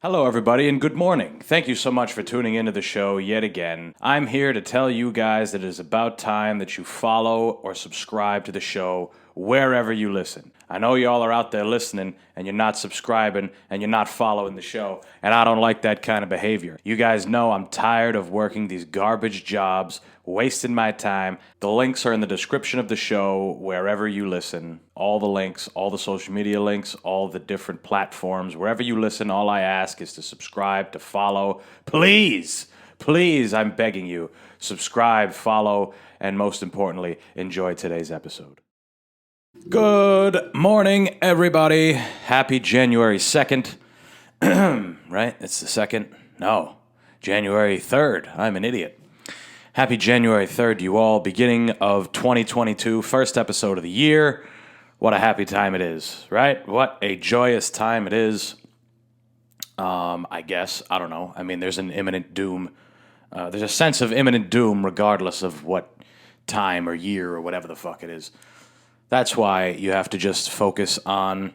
Hello, everybody, and good morning. Thank you so much for tuning into the show yet again. I'm here to tell you guys that it is about time that you follow or subscribe to the show wherever you listen. I know y'all are out there listening and you're not subscribing and you're not following the show, and I don't like that kind of behavior. You guys know I'm tired of working these garbage jobs, wasting my time. The links are in the description of the show wherever you listen. All the links, all the social media links, all the different platforms. Wherever you listen, all I ask is to subscribe, to follow. Please, please, I'm begging you, subscribe, follow, and most importantly, enjoy today's episode. Good morning, everybody. Happy January 2nd. Right? It's the 2nd? No. January 3rd. I'm an idiot. Happy January 3rd to you all. Beginning of 2022. First episode of the year. What a happy time it is, right? What a joyous time it is. I guess. I don't know. I mean, there's an imminent doom. There's a sense of imminent doom regardless of what time or year or whatever the fuck it is. That's why you have to just focus on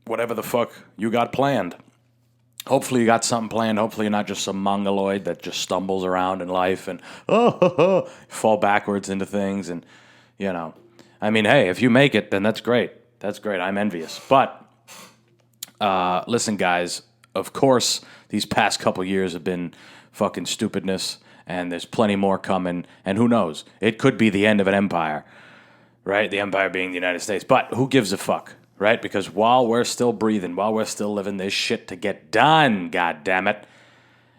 whatever the fuck you got planned. Hopefully you got something planned. Hopefully you're not just some mongoloid that just stumbles around in life and fall backwards into things. And, you know, I mean, hey, if you make it, then that's great. That's great. I'm envious. But listen, guys, of course, these past couple years have been fucking stupidness, and there's plenty more coming. And who knows? It could be the end of an empire. Right? The empire being the United States. But who gives a fuck, right? Because while we're still breathing, while we're still living, there's shit to get done, goddammit.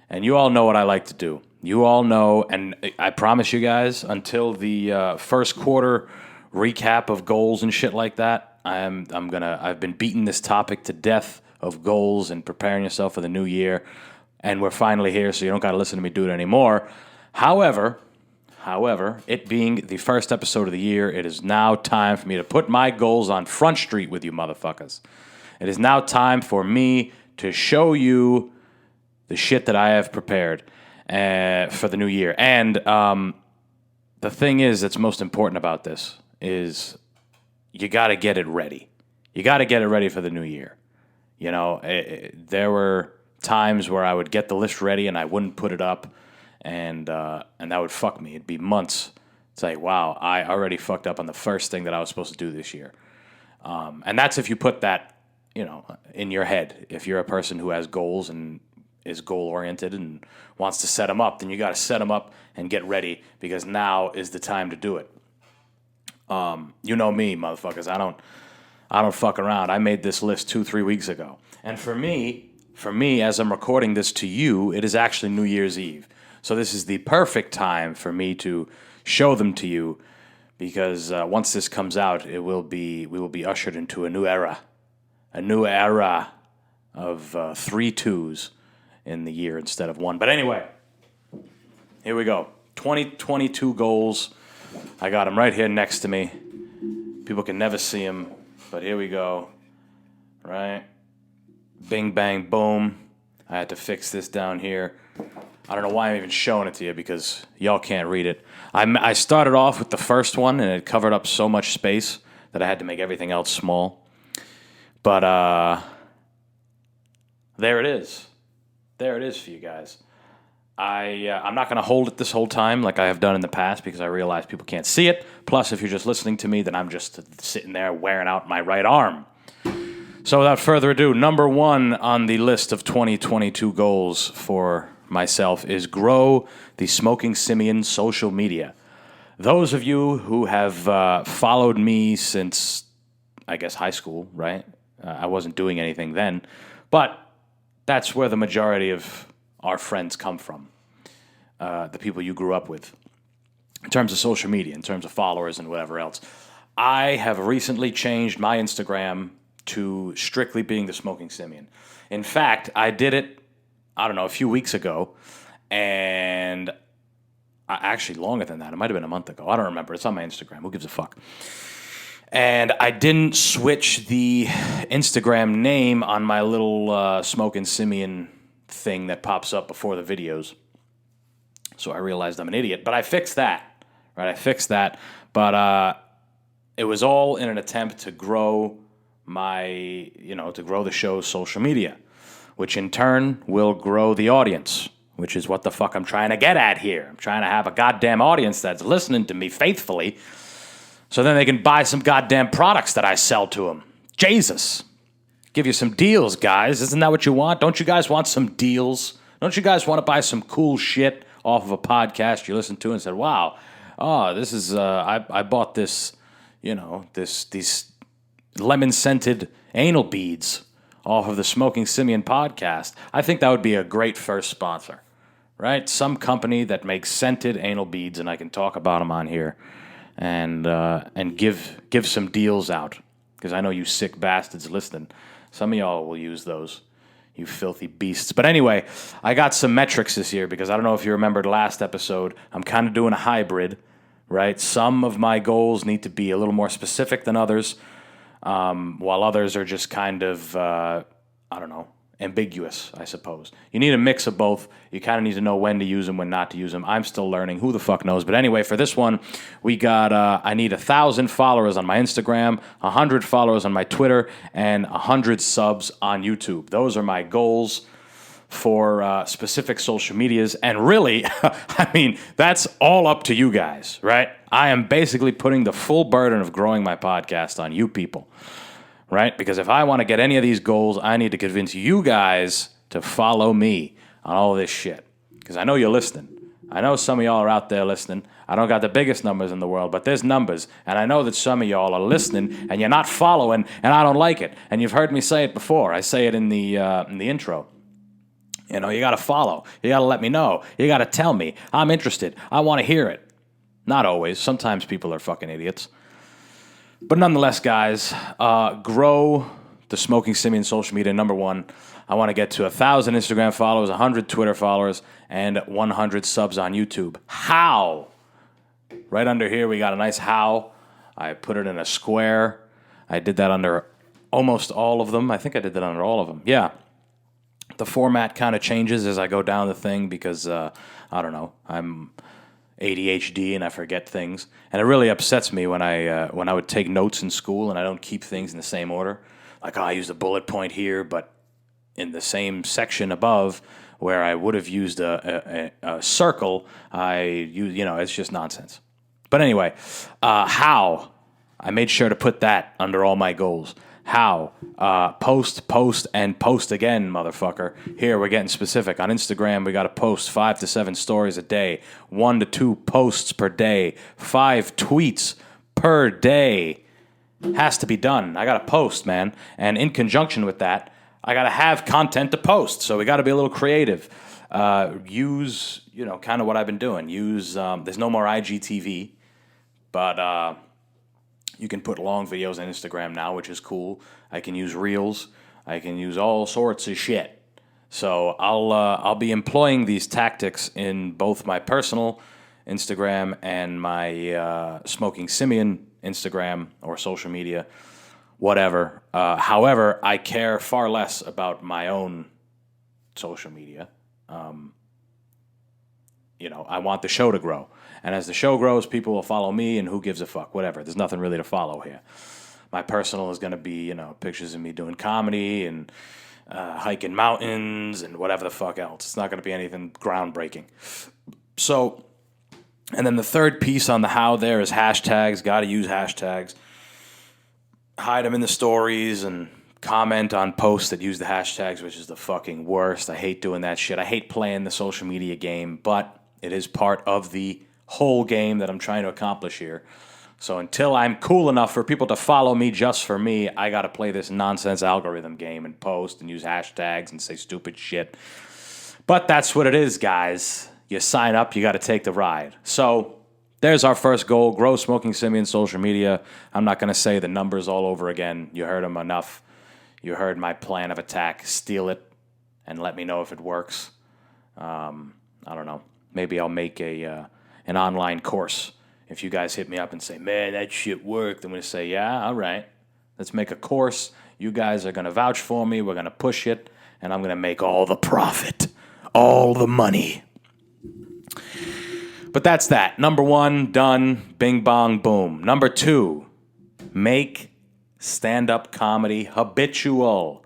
And you all know what I like to do. You all know, and I promise you guys, until the first quarter recap of goals and shit like that, I've been beating this topic to death of goals and preparing yourself for the new year. And we're finally here, so you don't got to listen to me do it anymore. However, it being the first episode of the year, it is now time for me to put my goals on Front Street with you motherfuckers. It is now time for me to show you the shit that I have prepared for the new year. And the thing is that's most important about this is you got to get it ready. You got to get it ready for the new year. You know, there were times where I would get the list ready and I wouldn't put it up. And that would fuck me. It'd be months. It's like, wow, I already fucked up on the first thing that I was supposed to do this year. And that's if you put that, you know, in your head. If you're a person who has goals and is goal-oriented and wants to set them up, then you got to set them up and get ready because now is the time to do it. You know me, motherfuckers. I don't fuck around. I made this list 2-3 weeks ago. And for me, as I'm recording this to you, it is actually New Year's Eve. So this is the perfect time for me to show them to you because once this comes out, we will be ushered into a new era of 3 2s in the year instead of 1. But anyway, here we go. 2022 goals. I got them right here next to me. People can never see them, but here we go. Right? Bing, bang, boom. I had to fix this down here. I don't know why I'm even showing it to you because y'all can't read it. I started off with the first one, and it covered up so much space that I had to make everything else small. But there it is. There it is for you guys. I'm not going to hold it this whole time like I have done in the past because I realize people can't see it. Plus, if you're just listening to me, then I'm just sitting there wearing out my right arm. So without further ado, number 1 on the list of 2022 goals for myself is grow the Smoking Simian social media. Those of you who have followed me since, I guess, high school, right? I wasn't doing anything then, but that's where the majority of our friends come from, the people you grew up with, in terms of social media, in terms of followers and whatever else. I have recently changed my Instagram to strictly being the Smoking Simian. In fact, I did it a few weeks ago, and actually longer than that. It might have been a month ago. I don't remember. It's on my Instagram. Who gives a fuck? And I didn't switch the Instagram name on my little Smoking Simian thing that pops up before the videos. So I realized I'm an idiot. But I fixed that. Right? I fixed that. But it was all in an attempt to grow to grow the show's social media. which in turn will grow the audience, which is what the fuck I'm trying to get at here. I'm trying to have a goddamn audience that's listening to me faithfully so then they can buy some goddamn products that I sell to them. Jesus. Give you some deals, guys. Isn't that what you want? Don't you guys want some deals? Don't you guys want to buy some cool shit off of a podcast you listen to and said, wow, this is, I bought this, these lemon-scented anal beads off of the Smoking Simian podcast. I think that would be a great first sponsor, right? Some company that makes scented anal beads, and I can talk about them on here and give some deals out, because I know you sick bastards listening. Some of y'all will use those, you filthy beasts. But anyway, I got some metrics this year because I don't know if you remembered last episode. I'm kind of doing a hybrid, right? Some of my goals need to be a little more specific than others, while others are just kind of, ambiguous, I suppose. You need a mix of both. You kind of need to know when to use them, when not to use them. I'm still learning. Who the fuck knows? But anyway, for this one, we got, I need 1,000 followers on my Instagram, 100 followers on my Twitter, and 100 subs on YouTube. Those are my goals for specific social medias. And really, that's all up to you guys, right? I am basically putting the full burden of growing my podcast on you people. Right? Because if I want to get any of these goals, I need to convince you guys to follow me on all this shit. Because I know you're listening. I know some of y'all are out there listening. I don't got the biggest numbers in the world, but there's numbers. And I know that some of y'all are listening and you're not following, and I don't like it. And you've heard me say it before. I say it in the intro. You got to follow. You got to let me know. You got to tell me. I'm interested. I want to hear it. Not always. Sometimes people are fucking idiots. But nonetheless, guys, grow the Smoking Simian social media. Number one, I want to get to 1,000 Instagram followers, 100 Twitter followers, and 100 subs on YouTube. How? Right under here, we got a nice how. I put it in a square. I did that under almost all of them. I think I did that under all of them. Yeah. The format kind of changes as I go down the thing because, I'm ADHD and I forget things, and it really upsets me when I would take notes in school and I don't keep things in the same order. Like, I used a bullet point here, but in the same section above where I would have used a circle, I use, it's just nonsense. But anyway, how I made sure to put that under all my goals. How? Post, and post again, motherfucker. Here, we're getting specific. On Instagram, we got to post 5 to 7 stories a day, 1 to 2 posts per day, 5 tweets per day. Has to be done. I got to post, man. And in conjunction with that, I got to have content to post. So we got to be a little creative. Use, kind of what I've been doing. There's no more IGTV, but you can put long videos on Instagram now, which is cool. I can use Reels. I can use all sorts of shit. So I'll be employing these tactics in both my personal Instagram and my Smoking Simian Instagram or social media, whatever. However, I care far less about my own social media. I want the show to grow. And as the show grows, people will follow me, and who gives a fuck? Whatever. There's nothing really to follow here. My personal is going to be, pictures of me doing comedy and hiking mountains and whatever the fuck else. It's not going to be anything groundbreaking. So, and then the third piece on the how there is hashtags. Got to use hashtags. Hide them in the stories and comment on posts that use the hashtags, which is the fucking worst. I hate doing that shit. I hate playing the social media game, but it is part of the whole game that I'm trying to accomplish here. So until I'm cool enough for people to follow me just for me, I got to play this nonsense algorithm game and post and use hashtags and say stupid shit. But that's what it is, guys. You sign up, you got to take the ride. So there's our first goal, grow Smoking Simian social media. I'm not going to say the numbers all over again. You heard them enough. You heard my plan of attack. Steal it and let me know if it works. I don't know. Maybe I'll make an online course. If you guys hit me up and say, man, that shit worked, I'm going to say, yeah, all right. Let's make a course. You guys are going to vouch for me. We're going to push it. And I'm going to make all the profit. All the money. But that's that. Number one, done. Bing, bong, boom. Number two, make stand-up comedy habitual.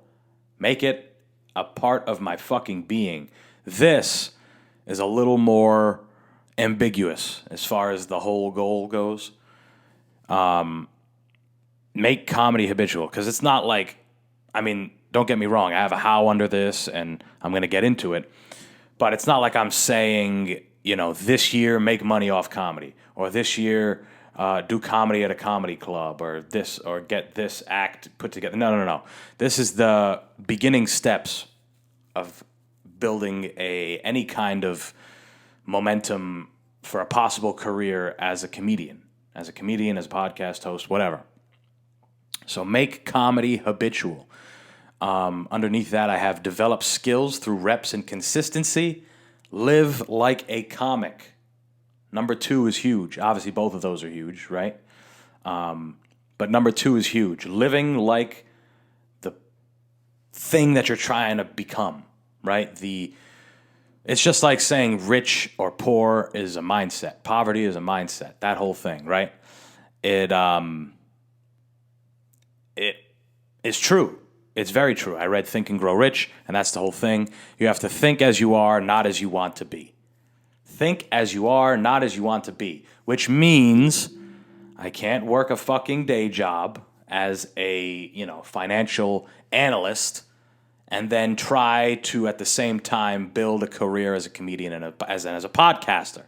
Make it a part of my fucking being. This is a little more ambiguous as far as the whole goal goes. Make comedy habitual, because it's not like, I mean, don't get me wrong, I have a how under this, and I'm going to get into it, but it's not like I'm saying, this year make money off comedy, or this year do comedy at a comedy club, or get this act put together. No. This is the beginning steps of building any kind of momentum for a possible career as a comedian, as a podcast host, whatever. So make comedy habitual. Underneath that, I have develop skills through reps and consistency. Live like a comic. Number 2 is huge. Obviously, both of those are huge, right? But number 2 is huge. Living like the thing that you're trying to become, right? It's just like saying rich or poor is a mindset. Poverty is a mindset. That whole thing, right? It is true. It's very true. I read Think and Grow Rich, and that's the whole thing. You have to think as you are, not as you want to be. Think as you are, not as you want to be, which means I can't work a fucking day job as a, financial analyst and then try to, at the same time, build a career as a comedian and as a podcaster.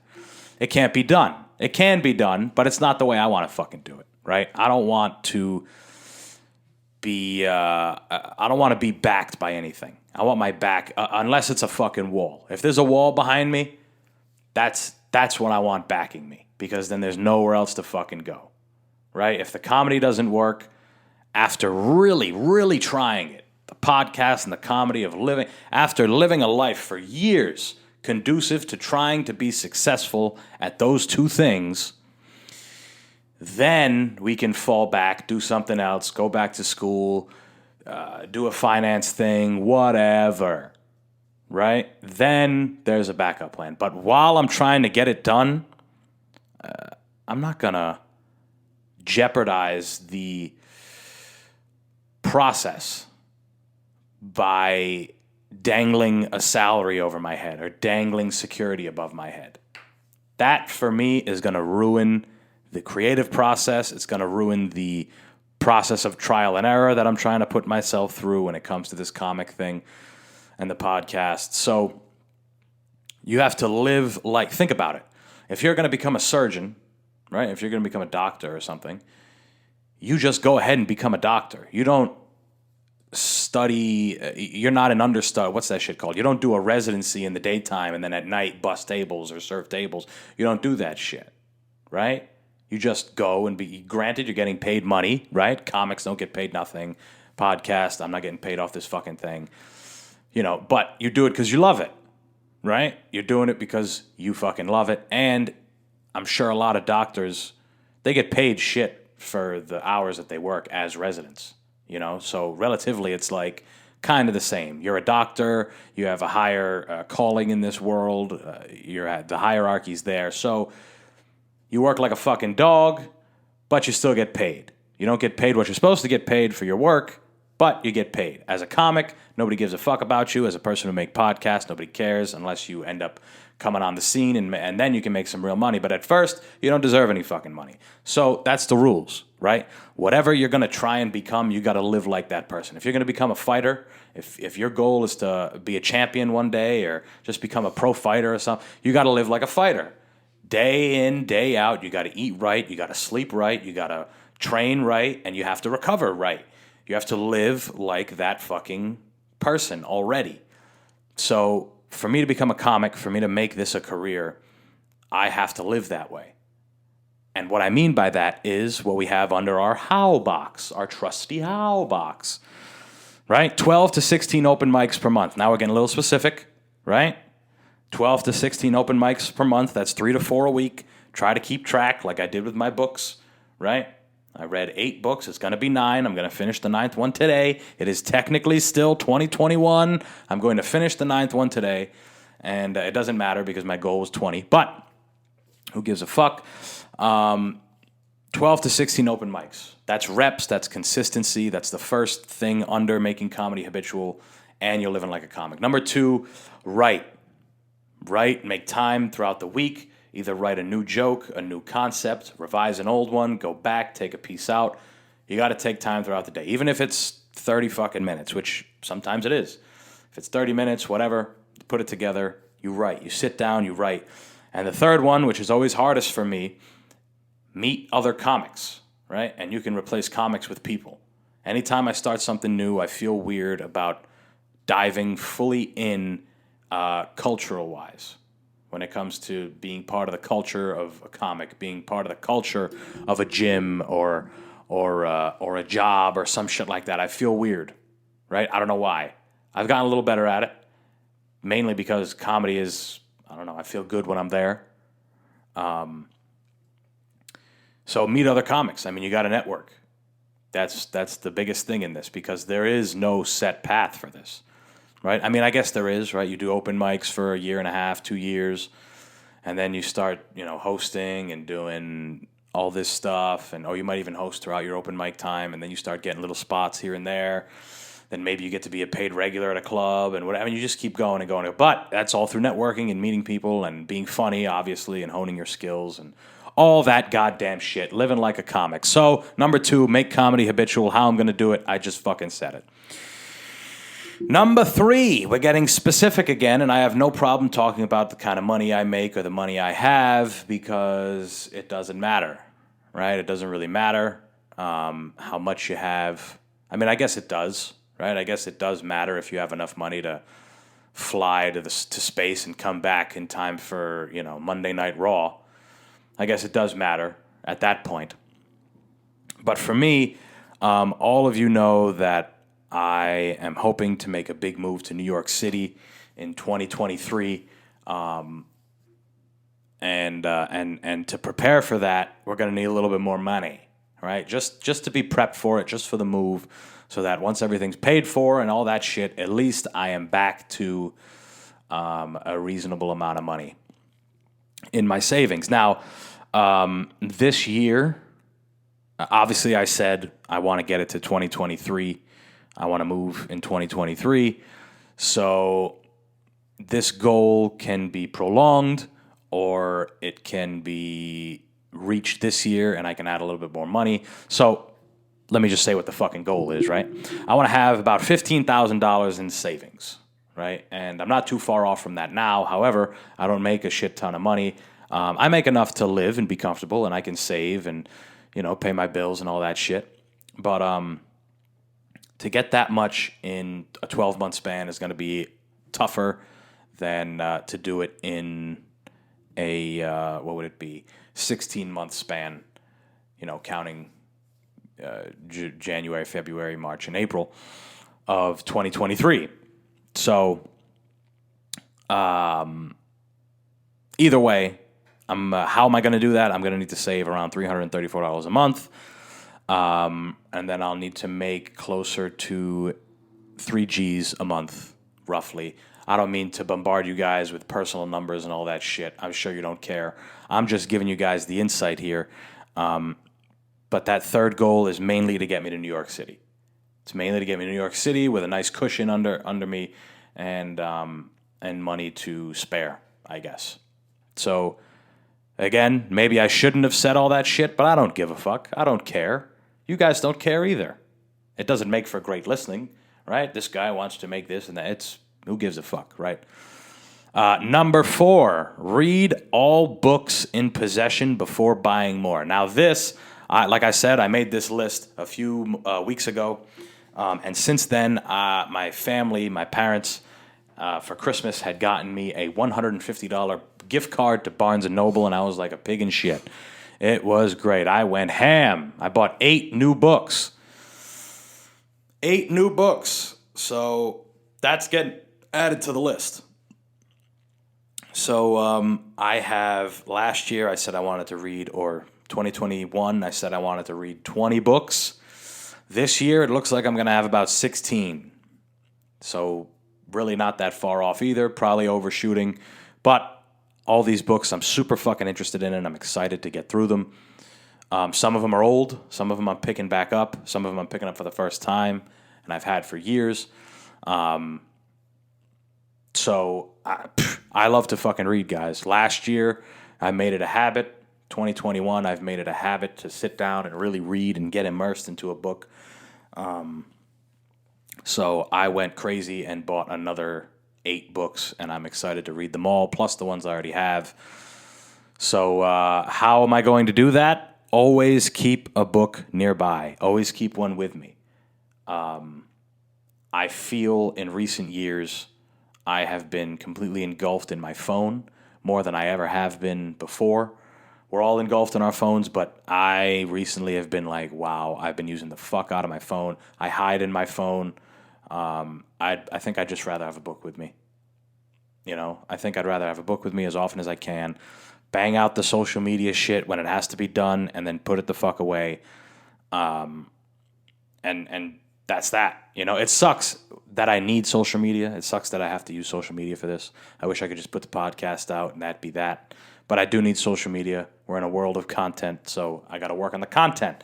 It can't be done. It can be done, but it's not the way I want to fucking do it, right? I don't want to be backed by anything. I want my back, unless it's a fucking wall. If there's a wall behind me, that's what I want backing me, because then there's nowhere else to fucking go, right? If the comedy doesn't work, after really, really trying it, the podcast and the comedy of living, after living a life for years conducive to trying to be successful at those two things, then we can fall back, do something else, go back to school, do a finance thing, whatever, right? Then there's a backup plan. But while I'm trying to get it done, I'm not going to jeopardize the process by dangling a salary over my head or dangling security above my head. That, for me, is going to ruin the creative process. It's going to ruin the process of trial and error that I'm trying to put myself through when it comes to this comic thing and the podcast. So you have to live like, think about it. If you're going to become a surgeon, right? If you're going to become a doctor or something, you just go ahead and become a doctor. You don't study, you're not an understudy. What's that shit called? You don't do a residency in the daytime and then at night bust tables or serve tables. You don't do that shit, right? You just go and granted, you're getting paid money, right? Comics don't get paid nothing. Podcast, I'm not getting paid off this fucking thing. But you do it because you love it, right? You're doing it because you fucking love it. And I'm sure a lot of doctors, they get paid shit for the hours that they work as residents, So relatively, it's like kind of the same. You're a doctor. You have a higher calling in this world. The hierarchy's there. So you work like a fucking dog, but you still get paid. You don't get paid what you're supposed to get paid for your work, but you get paid. As a comic, nobody gives a fuck about you. As a person who makes podcasts, nobody cares unless you end up coming on the scene, and then you can make some real money. But at first, you don't deserve any fucking money. So that's the rules, right? Whatever you're going to try and become, you got to live like that person. If you're going to become a fighter, if your goal is to be a champion one day or just become a pro fighter or something, you got to live like a fighter. Day in, day out, you got to eat right, you got to sleep right, you got to train right, and you have to recover right. You have to live like that fucking person already. So for me to become a comic, for me to make this a career, I have to live that way. And what I mean by that is what we have under our how box, our trusty how box, right? 12 to 16 open mics per month. Now we're getting a little specific, right? 12 to 16 open mics per month. That's 3 to 4 a week. Try to keep track like I did with my books, right? I read 8 books. It's going to be 9. I'm going to finish the 9th one today. It is technically still 2021. I'm going to finish the 9th one today. And it doesn't matter because my goal was 20. But who gives a fuck? 12 to 16 open mics. That's reps. That's consistency. That's the first thing under making comedy habitual. and you're living like a comic. Number 2, write. Write, make time throughout the week. Either write a new joke, a new concept, revise an old one, go back, take a piece out. You got to take time throughout the day, even if it's 30 fucking minutes, which sometimes it is. If it's 30 minutes, whatever, put it together, you write. You sit down, you write. And the third one, which is always hardest for me, meet other comics, right? And you can replace comics with people. Anytime I start something new, I feel weird about diving fully in cultural-wise when it comes to being part of the culture of a comic, being part of the culture of a gym or a job or some shit like that. I feel weird, right? I don't know why. I've gotten a little better at it, mainly because comedy is, I don't know, I feel good when I'm there. So meet other comics. I mean, you got to network. That's the biggest thing in this, because there is no set path for this, right? I mean, I guess there is, right? You do open mics for a year and a half, 2 years, and then you start, hosting and doing all this stuff, or you might even host throughout your open mic time, and then you start getting little spots here and there. Then maybe you get to be a paid regular at a club and whatever. I mean, you just keep going and going. But that's all through networking and meeting people and being funny, obviously, and honing your skills and all that goddamn shit. Living like a comic. So, number 2, make comedy habitual. How I'm going to do it, I just fucking said it. Number 3, we're getting specific again, and I have no problem talking about the kind of money I make or the money I have, because it doesn't matter, right? It doesn't really matter how much you have. I mean, I guess it does. Right, I guess it does matter if you have enough money to fly to space and come back in time for Monday Night Raw. I guess it does matter at that point. But for me, all of you know that I am hoping to make a big move to New York City in 2023, and to prepare for that, we're going to need a little bit more money, right? Just to be prepped for it, just for the move. So that once everything's paid for and all that shit, at least I am back to a reasonable amount of money in my savings. Now, this year, obviously I said I want to get it to 2023. I want to move in 2023. So this goal can be prolonged, or it can be reached this year and I can add a little bit more money. So let me just say what the fucking goal is, right? I want to have about $15,000 in savings, right? And I'm not too far off from that now. However, I don't make a shit ton of money. I make enough to live and be comfortable, and I can save and, pay my bills and all that shit. But to get that much in a 12-month span is going to be tougher than to do it in a, 16-month span, counting January, February, March, and April of 2023. So, either way, how am I going to do that? I'm going to need to save around $334 a month, and then I'll need to make closer to 3 G's a month, roughly. I don't mean to bombard you guys with personal numbers and all that shit. I'm sure you don't care. I'm just giving you guys the insight here. But that third goal is mainly to get me to New York City. It's mainly to get me to New York City with a nice cushion under me and money to spare, I guess. So, again, maybe I shouldn't have said all that shit, but I don't give a fuck. I don't care. You guys don't care either. It doesn't make for great listening, right? This guy wants to make this and that. Who gives a fuck, right? Number 4, read all books in possession before buying more. Now this, like I said, I made this list a few weeks ago, and since then, my family, my parents, for Christmas had gotten me a $150 gift card to Barnes & Noble, and I was like a pig in shit. It was great. I went ham. I bought 8 new books. 8 new books. So that's getting added to the list. So I have, last year I said I wanted to read, or 2021 I said I wanted to read 20 books. This year it looks like I'm going to have about 16. So really not that far off either, probably overshooting. But all these books I'm super fucking interested in, and I'm excited to get through them. Some of them are old, some of them I'm picking back up, some of them I'm picking up for the first time, and I've had for years. So I love to fucking read, guys. Last year, I made it a habit. 2021, I've made it a habit to sit down and really read and get immersed into a book. So I went crazy and bought another 8 books, and I'm excited to read them all, plus the ones I already have. So how am I going to do that? Always keep a book nearby. Always keep one with me. I feel in recent years I have been completely engulfed in my phone more than I ever have been before. We're all engulfed in our phones, but I recently have been like, wow, I've been using the fuck out of my phone. I hide in my phone. I think I'd just rather have a book with me. I think I'd rather have a book with me as often as I can. Bang out the social media shit when it has to be done, and then put it the fuck away. And that's that. It sucks that I need social media. It sucks that I have to use social media for this. I wish I could just put the podcast out and that'd be that. But I do need social media. We're in a world of content, so I got to work on the content.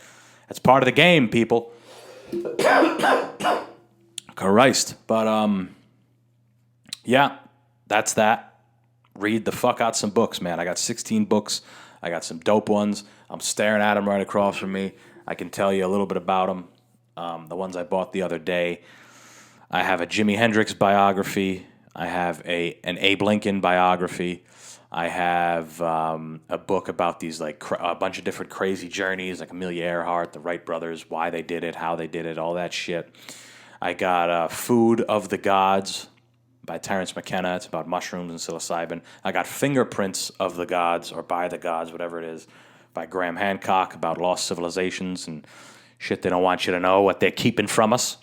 That's part of the game, people. Christ. But, yeah, that's that. Read the fuck out some books, man. I got 16 books. I got some dope ones. I'm staring at them right across from me. I can tell you a little bit about them. The ones I bought the other day. I have a Jimi Hendrix biography. I have an Abe Lincoln biography. I have a book about these a bunch of different crazy journeys, like Amelia Earhart, the Wright brothers, why they did it, how they did it, all that shit. I got Food of the Gods by Terence McKenna. It's about mushrooms and psilocybin. I got Fingerprints of the Gods, or By the Gods, whatever it is, by Graham Hancock, about lost civilizations and shit they don't want you to know, what they're keeping from us.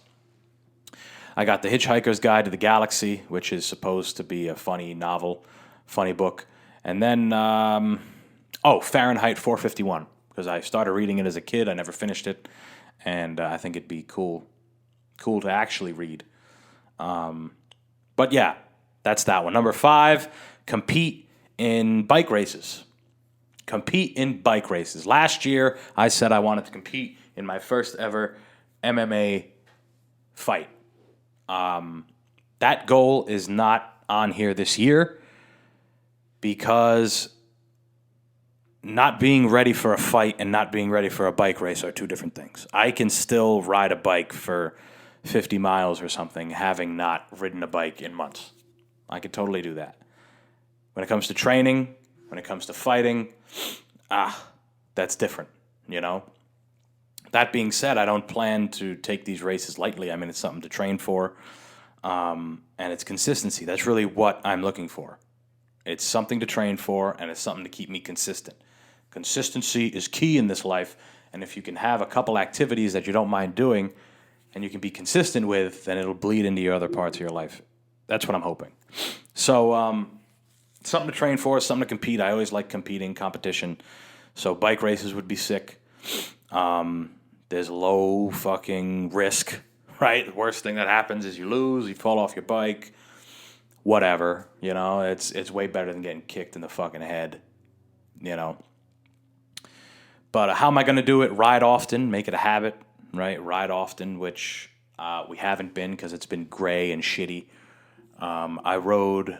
I got The Hitchhiker's Guide to the Galaxy, which is supposed to be a funny novel, funny book. And then, Fahrenheit 451, because I started reading it as a kid. I never finished it, and I think it'd be cool to actually read. But yeah, that's that one. Number 5, compete in bike races. Compete in bike races. Last year, I said I wanted to compete in my first ever MMA fight. That goal is not on here this year, because not being ready for a fight and not being ready for a bike race are two different things. I can still ride a bike for 50 miles or something, having not ridden a bike in months. I could totally do that. When it comes to training, when it comes to fighting, that's different, That being said, I don't plan to take these races lightly. I mean, it's something to train for, and it's consistency. That's really what I'm looking for. It's something to train for, and it's something to keep me consistent. Consistency is key in this life, and if you can have a couple activities that you don't mind doing and you can be consistent with, then it'll bleed into your other parts of your life. That's what I'm hoping. So, something to train for, something to compete. I always like competing, competition. So bike races would be sick. There's low fucking risk, right? The worst thing that happens is you lose, you fall off your bike, whatever, it's way better than getting kicked in the fucking head, But how am I going to do it? Ride often, make it a habit, right? Ride often, which we haven't been because it's been gray and shitty. I rode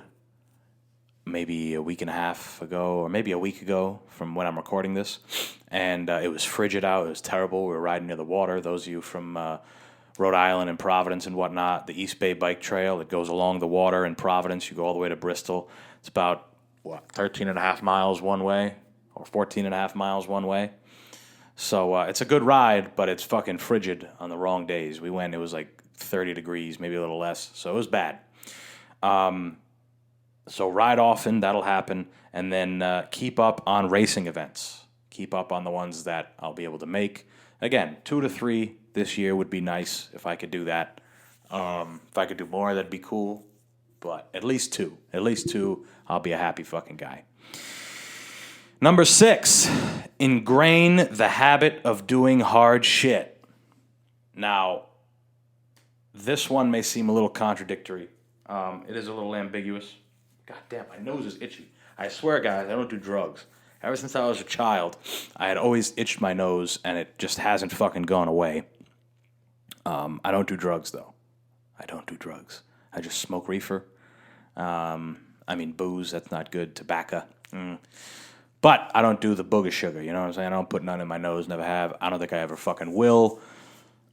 maybe a week and a half ago, or maybe a week ago from when I'm recording this, and it was frigid out. It was terrible. We were riding near the water. Those of you from Rhode Island and Providence and whatnot, the East Bay Bike Trail that goes along the water in Providence, you go all the way to Bristol. It's about, 13 and a half miles one way, or 14 and a half miles one way. So it's a good ride, but it's fucking frigid on the wrong days. We went, it was like 30 degrees, maybe a little less, so it was bad. So ride often, that'll happen, and then keep up on racing events. Keep up on the ones that I'll be able to make. Again, 2 to 3 this year would be nice if I could do that. If I could do more, that'd be cool. But at least 2. At least 2, I'll be a happy fucking guy. Number 6, ingrain the habit of doing hard shit. Now, this one may seem a little contradictory. It is a little ambiguous. God damn, my nose is itchy. I swear, guys, I don't do drugs. Ever since I was a child, I had always itched my nose, and it just hasn't fucking gone away. I don't do drugs, though. I don't do drugs. I just smoke reefer. Booze, that's not good. Tobacco. But I don't do the booger sugar, you know what I'm saying? I don't put none in my nose, never have. I don't think I ever fucking will.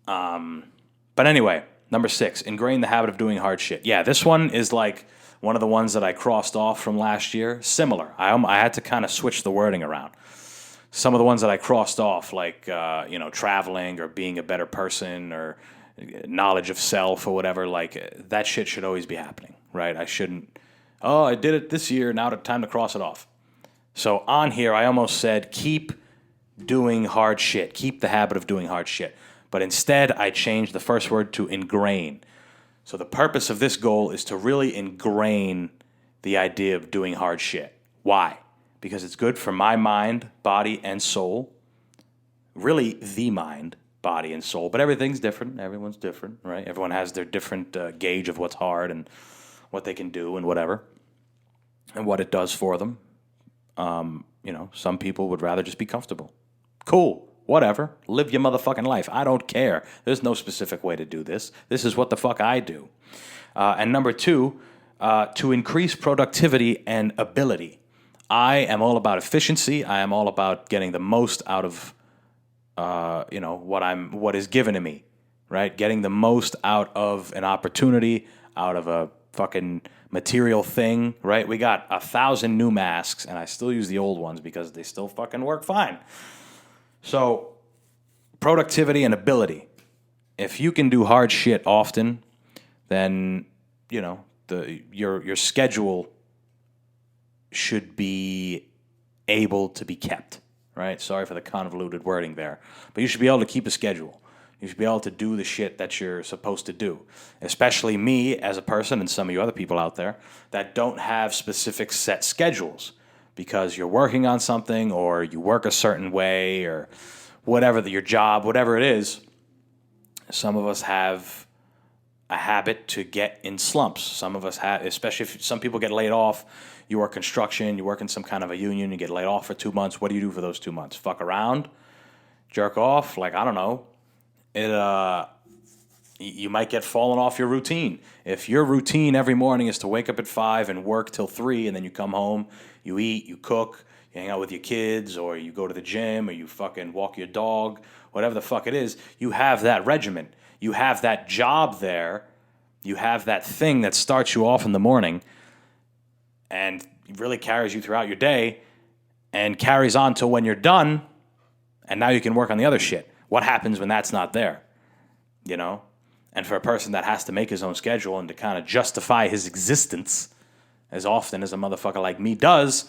But anyway, number 6, ingrain the habit of doing hard shit. Yeah, this one is like one of the ones that I crossed off from last year. Similar. I had to kind of switch the wording around. Some of the ones that I crossed off, like, traveling or being a better person or knowledge of self or whatever, like, that shit should always be happening, right? I shouldn't, I did it this year, now time to cross it off. So on here, I almost said keep doing hard shit. Keep the habit of doing hard shit. But instead, I changed the first word to ingrain. So the purpose of this goal is to really ingrain the idea of doing hard shit. Why? Because it's good for my mind, body, and soul. Really, the mind, body, and soul. But everything's different. Everyone's different, right? Everyone has their different gauge of what's hard and what they can do and whatever, and what it does for them. Some people would rather just be comfortable. Cool, whatever. Live your motherfucking life. I don't care. There's no specific way to do this. This is what the fuck I do. And number 2, to increase productivity and ability. I am all about efficiency. I am all about getting the most out of, what is given to me, right? Getting the most out of an opportunity, out of a fucking material thing, right? We got 1,000 new masks, and I still use the old ones because they still fucking work fine. So, productivity and ability. If you can do hard shit often, then, your schedule should be able to be kept, right? Sorry for the convoluted wording there. But you should be able to keep a schedule. You should be able to do the shit that you're supposed to do. Especially me as a person and some of you other people out there that don't have specific set schedules because you're working on something or you work a certain way or whatever, your job, whatever it is. Some of us have a habit to get in slumps. Some of us have, especially if some people get laid off. You work construction, you work in some kind of a union, you get laid off for 2 months. What do you do for those 2 months? Fuck around? Jerk off? Like, I don't know. You might get fallen off your routine. If your routine every morning is to wake up at 5 and work till 3, and then you come home, you eat, you cook, you hang out with your kids, or you go to the gym, or you fucking walk your dog, whatever the fuck it is, you have that regimen. You have that job there. You have that thing that starts you off in the morning and really carries you throughout your day and carries on till when you're done, and now you can work on the other shit. What happens when that's not there? And for a person that has to make his own schedule and to kind of justify his existence as often as a motherfucker like me does,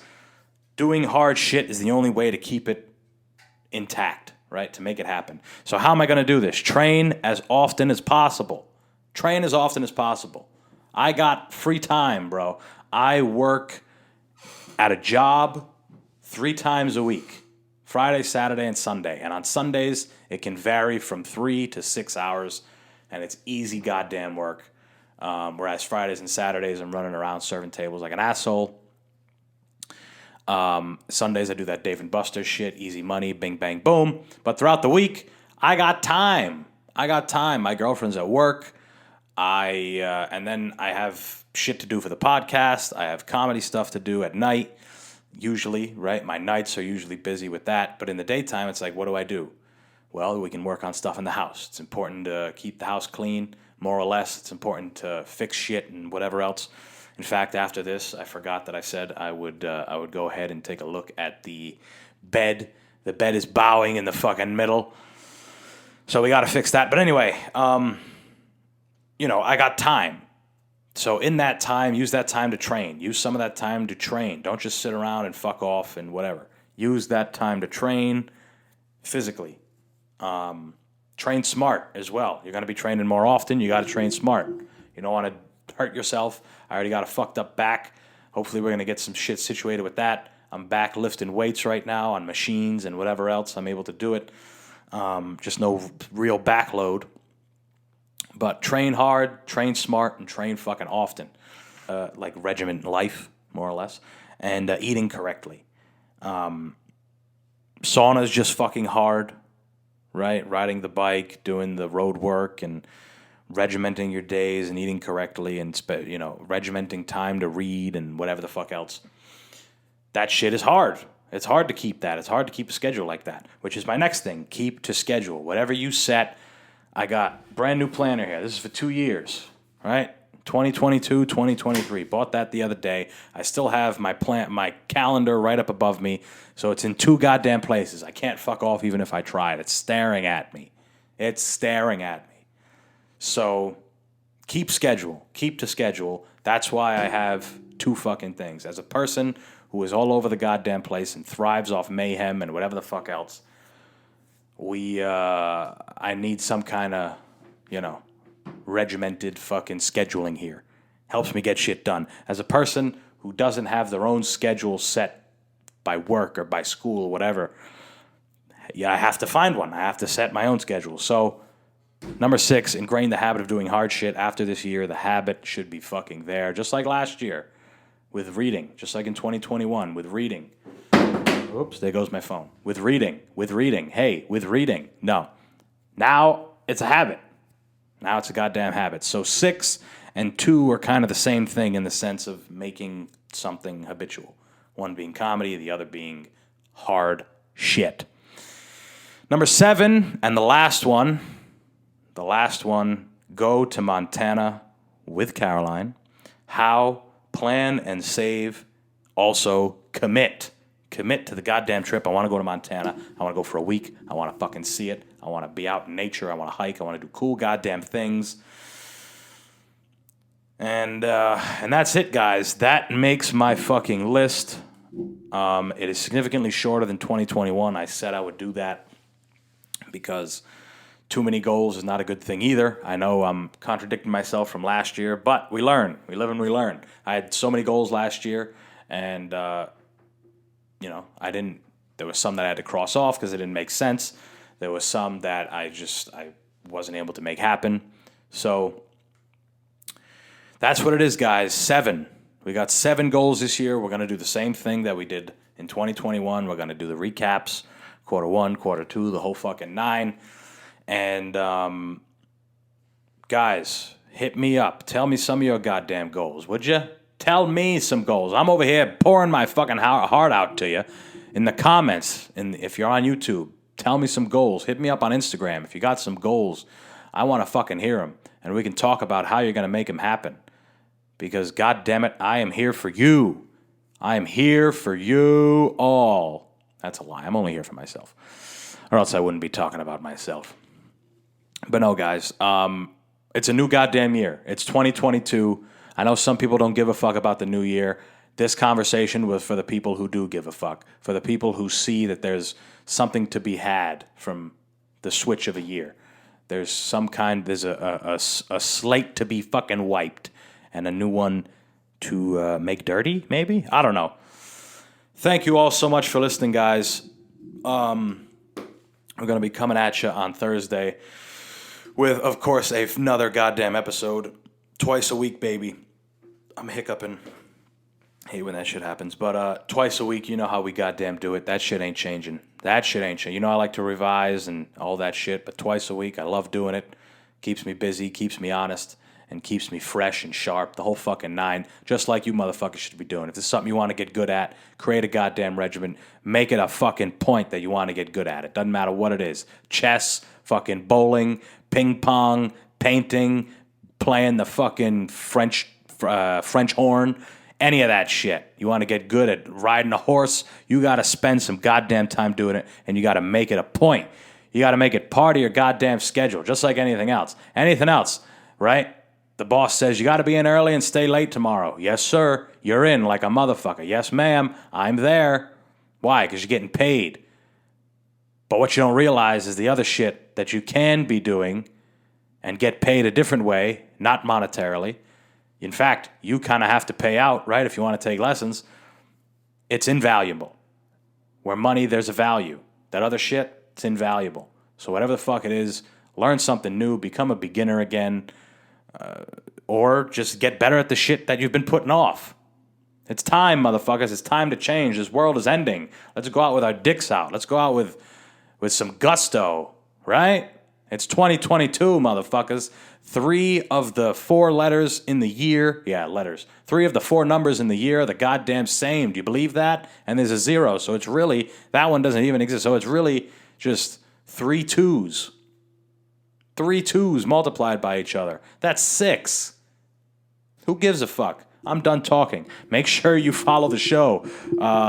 doing hard shit is the only way to keep it intact, right? To make it happen. So how am I going to do this? Train as often as possible. Train as often as possible. I got free time, bro. I work at a job 3 times a week. Friday, Saturday, and Sunday. And on Sundays, it can vary from 3 to 6 hours, and it's easy goddamn work. Whereas Fridays and Saturdays, I'm running around serving tables like an asshole. Sundays, I do that Dave & Buster's shit, easy money, bing, bang, boom. But throughout the week, I got time. My girlfriend's at work. And then I have shit to do for the podcast. I have comedy stuff to do at night. Usually, right? My nights are usually busy with that. But in the daytime, it's like, what do I do? Well, we can work on stuff in the house. It's important to keep the house clean, more or less. It's important to fix shit and whatever else. In fact, after this, I forgot that I said I would go ahead and take a look at the bed. The bed is bowing in the fucking middle. So we got to fix that. But anyway, I got time. So in that time, use that time to train. Use some of that time to train. Don't just sit around and fuck off and whatever. Use that time to train physically. Train smart as well. You're going to be training more often. You got to train smart. You don't want to hurt yourself. I already got a fucked up back. Hopefully we're going to get some shit situated with that. I'm back lifting weights right now on machines and whatever else. I'm able to do it. Just no real back load. But train hard, train smart, and train fucking often. Like regiment life, more or less. And eating correctly. Sauna is just fucking hard, right? Riding the bike, doing the road work, and regimenting your days and eating correctly and, regimenting time to read and whatever the fuck else. That shit is hard. It's hard to keep that. It's hard to keep a schedule like that, which is my next thing. Keep to schedule. Whatever you set, I got brand new planner here. This is for 2 years, right? 2022, 2023. Bought that the other day. I still have my calendar right up above me, so it's in 2 goddamn places. I can't fuck off even if I tried. It's staring at me. It's staring at me. So keep schedule. Keep to schedule. That's why I have 2 fucking things. As a person who is all over the goddamn place and thrives off mayhem and whatever the fuck else, I need some kind of, regimented fucking scheduling here. Helps me get shit done. As a person who doesn't have their own schedule set by work or by school or whatever, I have to find one. I have to set my own schedule. So, number 6, ingrain the habit of doing hard shit. After this year, the habit should be fucking there. Just like last year with reading. Just like in 2021 with reading. Oops, there goes my phone. With reading. Hey, with reading. No. Now it's a habit. Now it's a goddamn habit. So 6 and 2 are kind of the same thing in the sense of making something habitual. One being comedy, the other being hard shit. Number 7, and the last one, go to Montana with Caroline. How? Plan and save. Also commit. Commit to the goddamn trip. I want to go to Montana. I want to go for a week. I want to fucking see it. I want to be out in nature. I want to hike. I want to do cool goddamn things. And that's it, guys. That makes my fucking list. It is significantly shorter than 2021. I said I would do that because too many goals is not a good thing either. I know I'm contradicting myself from last year, but we learn. We live and we learn. I had so many goals last year, and there was some that I had to cross off because it didn't make sense. There was some that I wasn't able to make happen. So that's what it is, guys. 7. We got 7 goals this year. We're going to do the same thing that we did in 2021. We're going to do the recaps, quarter 1, quarter 2, the whole fucking 9. And guys, hit me up. Tell me some of your goddamn goals, would you? Tell me some goals. I'm over here pouring my fucking heart out to you in the comments. And if you're on YouTube, tell me some goals. Hit me up on Instagram. If you got some goals, I want to fucking hear them. And we can talk about how you're going to make them happen. Because, goddammit, I am here for you. I am here for you all. That's a lie. I'm only here for myself. Or else I wouldn't be talking about myself. But no, guys. It's a new goddamn year. It's 2022. I know some people don't give a fuck about the new year. This conversation was for the people who do give a fuck, for the people who see that there's something to be had from the switch of a year. There's a slate to be fucking wiped and a new one to make dirty, maybe? I don't know. Thank you all so much for listening, guys. We're going to be coming at you on Thursday with, of course, another goddamn episode. Twice a week, baby. I'm hiccuping. Hate when that shit happens. But twice a week, you know how we goddamn do it. That shit ain't changing. You know I like to revise and all that shit, but twice a week, I love doing it. Keeps me busy, keeps me honest, and keeps me fresh and sharp. The whole fucking 9. Just like you motherfuckers should be doing. If there's something you want to get good at, create a goddamn regimen. Make it a fucking point that you want to get good at it. Doesn't matter what it is. Chess, fucking bowling, ping pong, painting, playing the fucking French horn, any of that shit. You want to get good at riding a horse, you got to spend some goddamn time doing it, and you got to make it a point. You got to make it part of your goddamn schedule, just like anything else. Anything else, right? The boss says you got to be in early and stay late tomorrow. Yes, sir. You're in like a motherfucker. Yes, ma'am. I'm there. Why? Because you're getting paid. But what you don't realize is the other shit that you can be doing and get paid a different way, not monetarily. In fact, you kind of have to pay out, right, if you want to take lessons. It's invaluable. Where money, there's a value. That other shit, it's invaluable. So whatever the fuck it is, learn something new, become a beginner again, or just get better at the shit that you've been putting off. It's time, motherfuckers. It's time to change. This world is ending. Let's go out with our dicks out. Let's go out with some gusto, right? It's 2022, motherfuckers. 3 of the 4 letters in the year, letters. 3 of the 4 numbers in the year are the goddamn same. Do you believe that? And there's a 0, so it's really, that one doesn't even exist. So it's really just 3 2s. 3 2s multiplied by each other. That's 6. Who gives a fuck? I'm done talking. Make sure you follow the show.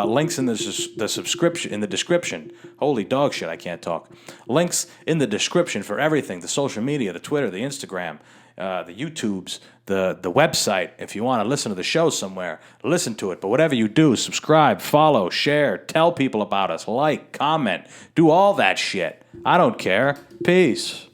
Links in the subscription in the description. Holy dog shit, I can't talk. Links in the description for everything: the social media, the Twitter, the Instagram, the YouTubes, the website. If you want to listen to the show somewhere, listen to it. But whatever you do, subscribe, follow, share, tell people about us, like, comment, do all that shit. I don't care. Peace.